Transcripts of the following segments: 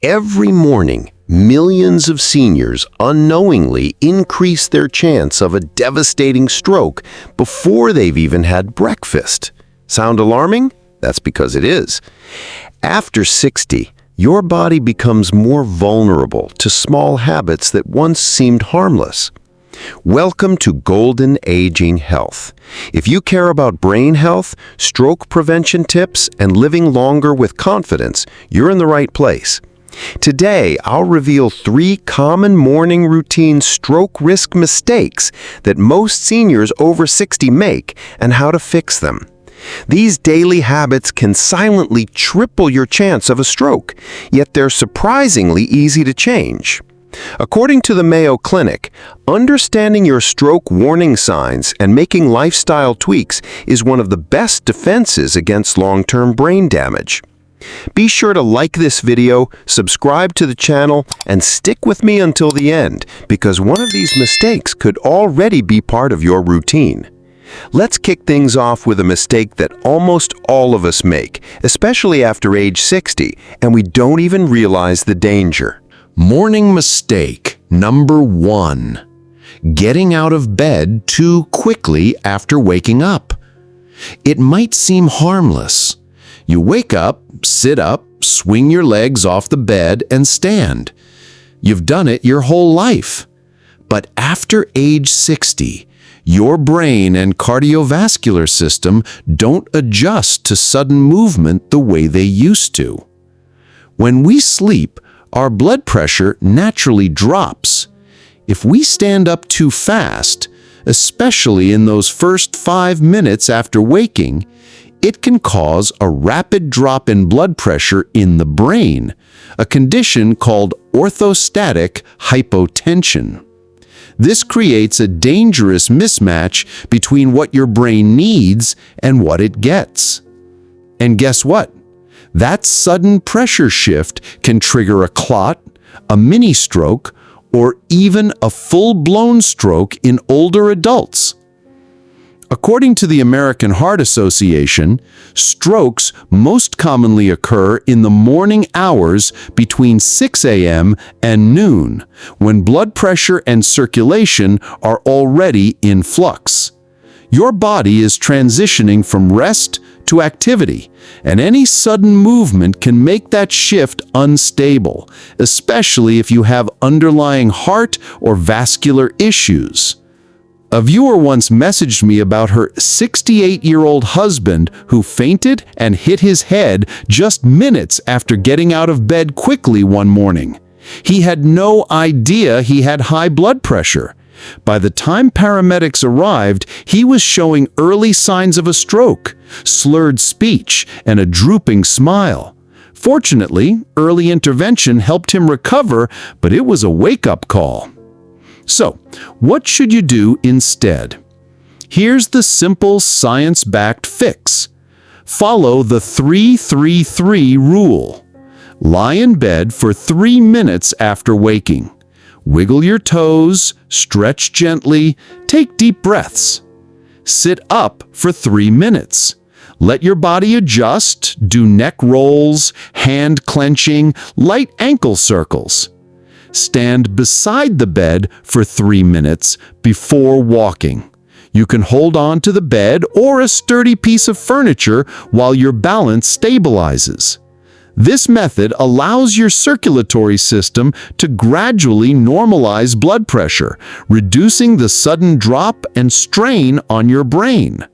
Every morning, millions of seniors unknowingly increase their chance of a devastating stroke before they've even had breakfast. Sound alarming? That's because it is. After 60, your body becomes more vulnerable to small habits that once seemed harmless. Welcome to Golden Aging Health. If you care about brain health, stroke prevention tips, and living longer with confidence, you're in the right place. Today, I'll reveal 3 common morning routine stroke risk mistakes that most seniors over 60 make and how to fix them. These daily habits can silently triple your chance of a stroke, yet they're surprisingly easy to change. According to the Mayo Clinic, understanding your stroke warning signs and making lifestyle tweaks is one of the best defenses against long-term brain damage. Be sure to like this video, subscribe to the channel, and stick with me until the end, because one of these mistakes could already be part of your routine. Let's kick things off with a mistake that almost all of us make, especially after age 60, and we don't even realize the danger. Morning mistake number 1. Getting out of bed too quickly after waking up. It might seem harmless. You wake up, sit up, swing your legs off the bed, and stand. You've done it your whole life. But after age 60, your brain and cardiovascular system don't adjust to sudden movement the way they used to. When we sleep, our blood pressure naturally drops. If we stand up too fast, especially in those first 5 minutes after waking, it can cause a rapid drop in blood pressure in the brain, a condition called orthostatic hypotension. This creates a dangerous mismatch between what your brain needs and what it gets. And guess what? That sudden pressure shift can trigger a clot, a mini stroke, or even a full-blown stroke in older adults. According to the American Heart Association, strokes most commonly occur in the morning hours between 6 a.m. and noon, when blood pressure and circulation are already in flux. Your body is transitioning from rest to activity, and any sudden movement can make that shift unstable, especially if you have underlying heart or vascular issues. A viewer once messaged me about her 68-year-old husband who fainted and hit his head just minutes after getting out of bed quickly one morning. He had no idea he had high blood pressure. By the time paramedics arrived, he was showing early signs of a stroke, slurred speech, and a drooping smile. Fortunately, early intervention helped him recover, but it was a wake-up call. So, what should you do instead? Here's the simple science-backed fix. Follow the 3-3-3 rule. Lie in bed for 3 minutes after waking. Wiggle your toes, stretch gently, take deep breaths. Sit up for 3 minutes. Let your body adjust, do neck rolls, hand clenching, light ankle circles. Stand beside the bed for 3 minutes before walking. You can hold on to the bed or a sturdy piece of furniture while your balance stabilizes. This method allows your circulatory system to gradually normalize blood pressure, reducing the sudden drop and strain on your brain.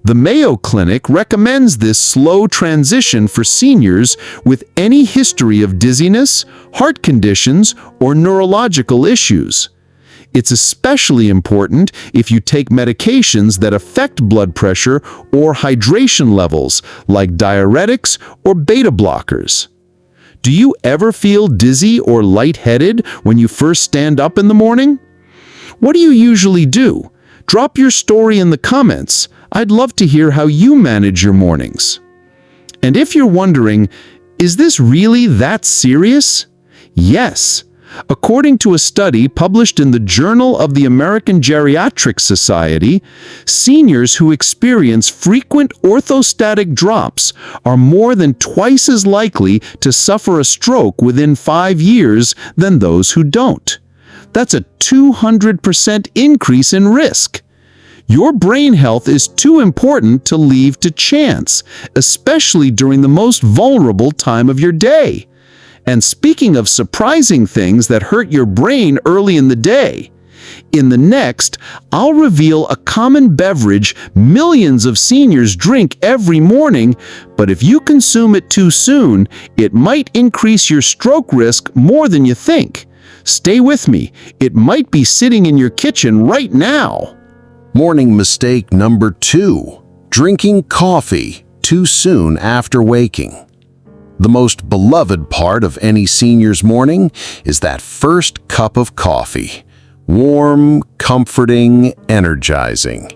The Mayo Clinic recommends this slow transition for seniors with any history of dizziness, heart conditions, or neurological issues. It's especially important if you take medications that affect blood pressure or hydration levels, like diuretics or beta blockers. Do you ever feel dizzy or lightheaded when you first stand up in the morning? What do you usually do? Drop your story in the comments. I'd love to hear how you manage your mornings. And if you're wondering, is this really that serious? Yes. According to a study published in the Journal of the American Geriatric Society, seniors who experience frequent orthostatic drops are more than twice as likely to suffer a stroke within 5 years than those who don't. That's a 200% increase in risk. Your brain health is too important to leave to chance, especially during the most vulnerable time of your day. And speaking of surprising things that hurt your brain early in the day, in the next, I'll reveal a common beverage millions of seniors drink every morning, but if you consume it too soon, it might increase your stroke risk more than you think. Stay with me. It might be sitting in your kitchen right now. Morning mistake number 2. Drinking coffee too soon after waking. The most beloved part of any senior's morning is that first cup of coffee. Warm, comforting, energizing.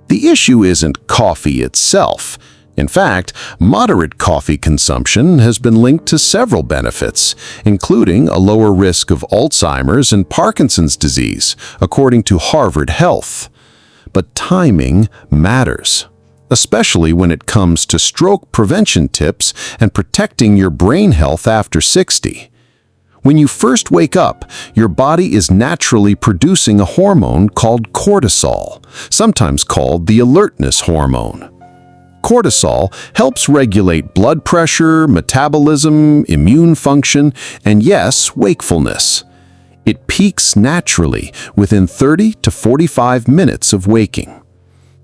The issue isn't coffee itself. In fact, moderate coffee consumption has been linked to several benefits, including a lower risk of Alzheimer's and Parkinson's disease, according to Harvard Health. But timing matters, especially when it comes to stroke prevention tips and protecting your brain health after 60. When you first wake up, your body is naturally producing a hormone called cortisol, sometimes called the alertness hormone. Cortisol helps regulate blood pressure, metabolism, immune function, and yes, wakefulness. It peaks naturally within 30 to 45 minutes of waking.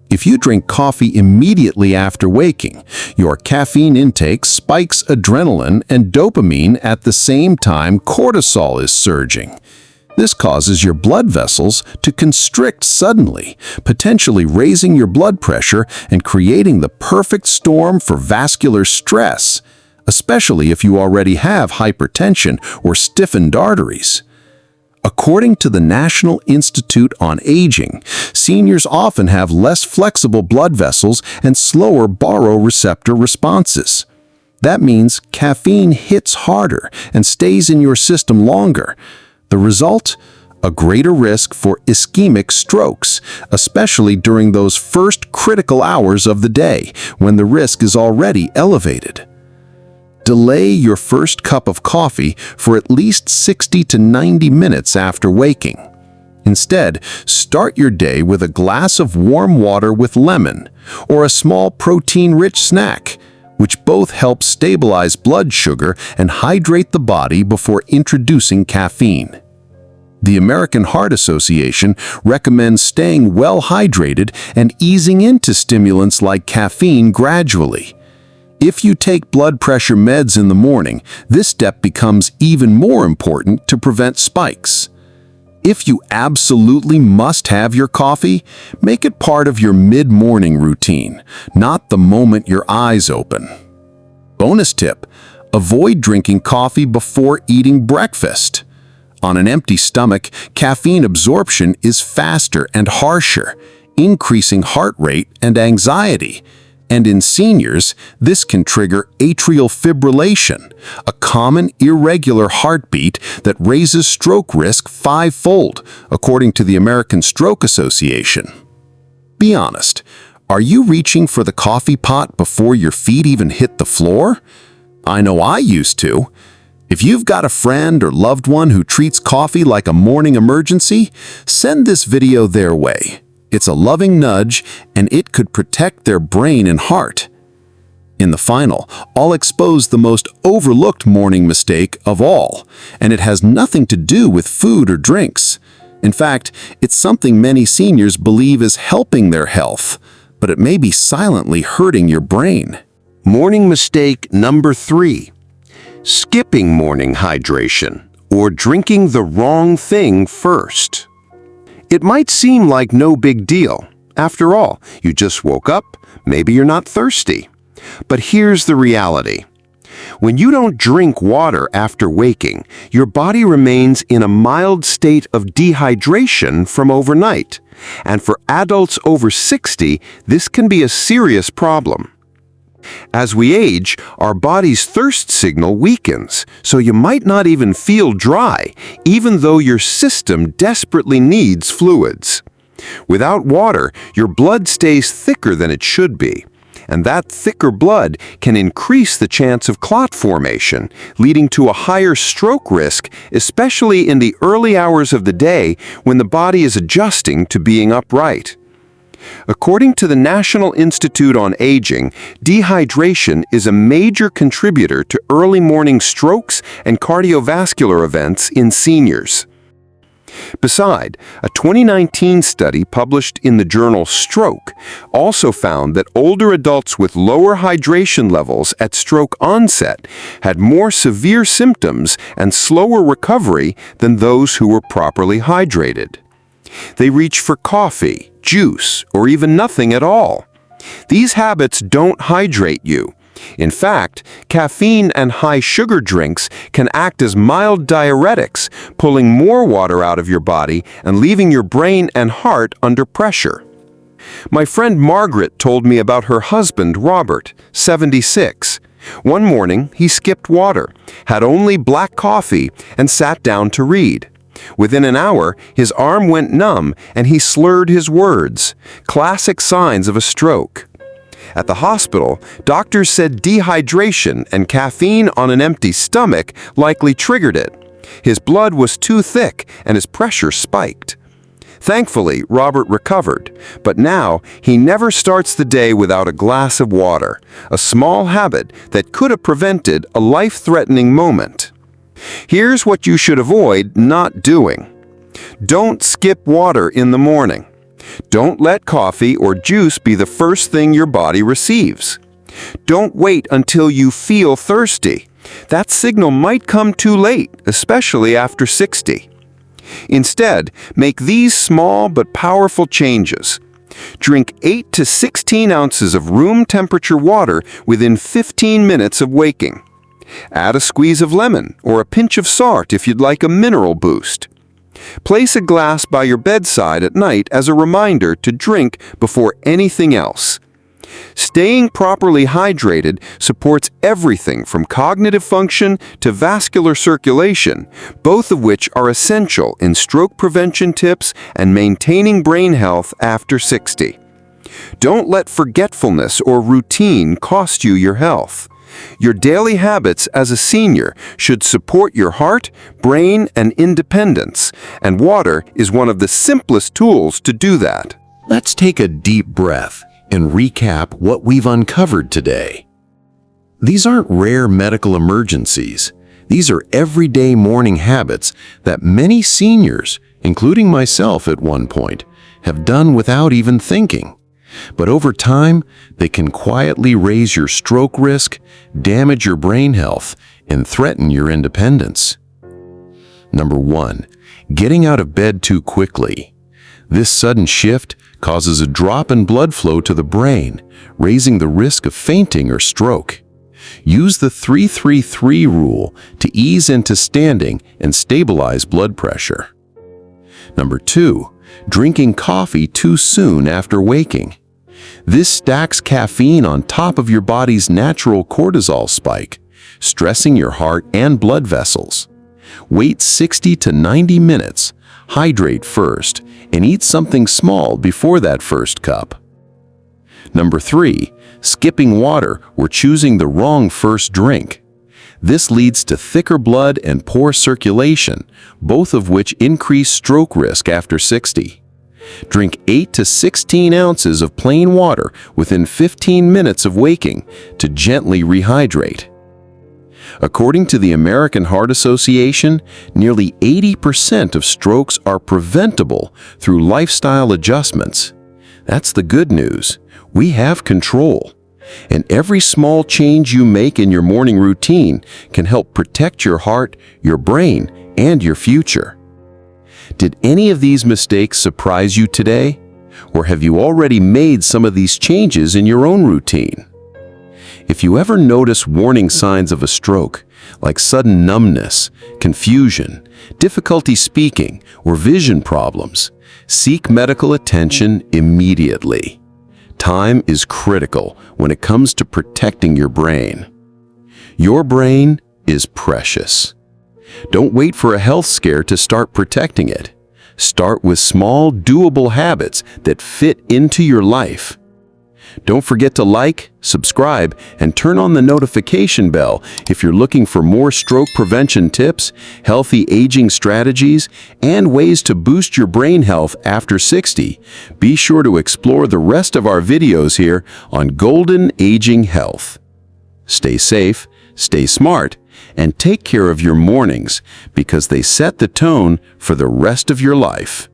If you drink coffee immediately after waking, your caffeine intake spikes adrenaline and dopamine at the same time cortisol is surging. This causes your blood vessels to constrict suddenly, potentially raising your blood pressure and creating the perfect storm for vascular stress, especially if you already have hypertension or stiffened arteries. According to the National Institute on Aging, seniors often have less flexible blood vessels and slower baroreceptor responses. That means caffeine hits harder and stays in your system longer. The result? A greater risk for ischemic strokes, especially during those first critical hours of the day when the risk is already elevated. Delay your first cup of coffee for at least 60 to 90 minutes after waking. Instead, start your day with a glass of warm water with lemon or a small protein-rich snack, which both help stabilize blood sugar and hydrate the body before introducing caffeine. The American Heart Association recommends staying well hydrated and easing into stimulants like caffeine gradually. If you take blood pressure meds in the morning, this step becomes even more important to prevent spikes. If you absolutely must have your coffee, make it part of your mid-morning routine, not the moment your eyes open. Bonus tip: avoid drinking coffee before eating breakfast. On an empty stomach, caffeine absorption is faster and harsher, increasing heart rate and anxiety. And in seniors, this can trigger atrial fibrillation, a common irregular heartbeat that raises stroke risk 5-fold, according to the American Stroke Association. Be honest, are you reaching for the coffee pot before your feet even hit the floor? I know I used to. If you've got a friend or loved one who treats coffee like a morning emergency, send this video their way. It's a loving nudge, and it could protect their brain and heart. In the final, I'll expose the most overlooked morning mistake of all, and it has nothing to do with food or drinks. In fact, it's something many seniors believe is helping their health, but it may be silently hurting your brain. Morning mistake number 3. Skipping morning hydration, or drinking the wrong thing first. It might seem like no big deal. After all, you just woke up, maybe you're not thirsty. But here's the reality. When you don't drink water after waking, your body remains in a mild state of dehydration from overnight. And for adults over 60, this can be a serious problem. As we age, our body's thirst signal weakens, so you might not even feel dry, even though your system desperately needs fluids. Without water, your blood stays thicker than it should be, and that thicker blood can increase the chance of clot formation, leading to a higher stroke risk, especially in the early hours of the day when the body is adjusting to being upright. According to the National Institute on Aging, dehydration is a major contributor to early morning strokes and cardiovascular events in seniors. Besides, a 2019 study published in the journal Stroke also found that older adults with lower hydration levels at stroke onset had more severe symptoms and slower recovery than those who were properly hydrated. They reach for coffee, juice, or even nothing at all. These habits don't hydrate you. In fact, caffeine and high-sugar drinks can act as mild diuretics, pulling more water out of your body and leaving your brain and heart under pressure. My friend Margaret told me about her husband, Robert, 76. One morning, he skipped water, had only black coffee, and sat down to read. Within an hour, his arm went numb and he slurred his words, classic signs of a stroke. At the hospital, doctors said dehydration and caffeine on an empty stomach likely triggered it. His blood was too thick and his pressure spiked. Thankfully, Robert recovered, but now he never starts the day without a glass of water, a small habit that could have prevented a life-threatening moment. Here's what you should avoid not doing. Don't skip water in the morning. Don't let coffee or juice be the first thing your body receives. Don't wait until you feel thirsty. That signal might come too late, especially after 60. Instead, make these small but powerful changes. Drink 8 to 16 ounces of room temperature water within 15 minutes of waking. Add a squeeze of lemon or a pinch of salt if you'd like a mineral boost. Place a glass by your bedside at night as a reminder to drink before anything else. Staying properly hydrated supports everything from cognitive function to vascular circulation, both of which are essential in stroke prevention tips and maintaining brain health after 60. Don't let forgetfulness or routine cost you your health. Your daily habits as a senior should support your heart, brain, and independence, and water is one of the simplest tools to do that. Let's take a deep breath and recap what we've uncovered today. These aren't rare medical emergencies. These are everyday morning habits that many seniors, including myself at one point, have done without even thinking. But over time, they can quietly raise your stroke risk, damage your brain health, and threaten your independence. Number 1, getting out of bed too quickly. This sudden shift causes a drop in blood flow to the brain, raising the risk of fainting or stroke. Use the 3-3-3 rule to ease into standing and stabilize blood pressure. Number 2, drinking coffee too soon after waking. This stacks caffeine on top of your body's natural cortisol spike, stressing your heart and blood vessels. Wait 60 to 90 minutes, hydrate first, and eat something small before that first cup. Number 3, skipping water or choosing the wrong first drink. This leads to thicker blood and poor circulation, both of which increase stroke risk after 60. Drink 8 to 16 ounces of plain water within 15 minutes of waking to gently rehydrate. According to the American Heart Association, nearly 80% of strokes are preventable through lifestyle adjustments. That's the good news. We have control. And every small change you make in your morning routine can help protect your heart, your brain, and your future. Did any of these mistakes surprise you today? Or have you already made some of these changes in your own routine? If you ever notice warning signs of a stroke, like sudden numbness, confusion, difficulty speaking, or vision problems, seek medical attention immediately. Time is critical when it comes to protecting your brain. Your brain is precious. Don't wait for a health scare to start protecting it. Start with small, doable habits that fit into your life. Don't forget to like, subscribe, and turn on the notification bell if you're looking for more stroke prevention tips, healthy aging strategies, and ways to boost your brain health after 60. Be sure to explore the rest of our videos here on Golden Aging Health. Stay safe, stay smart, and take care of your mornings because they set the tone for the rest of your life.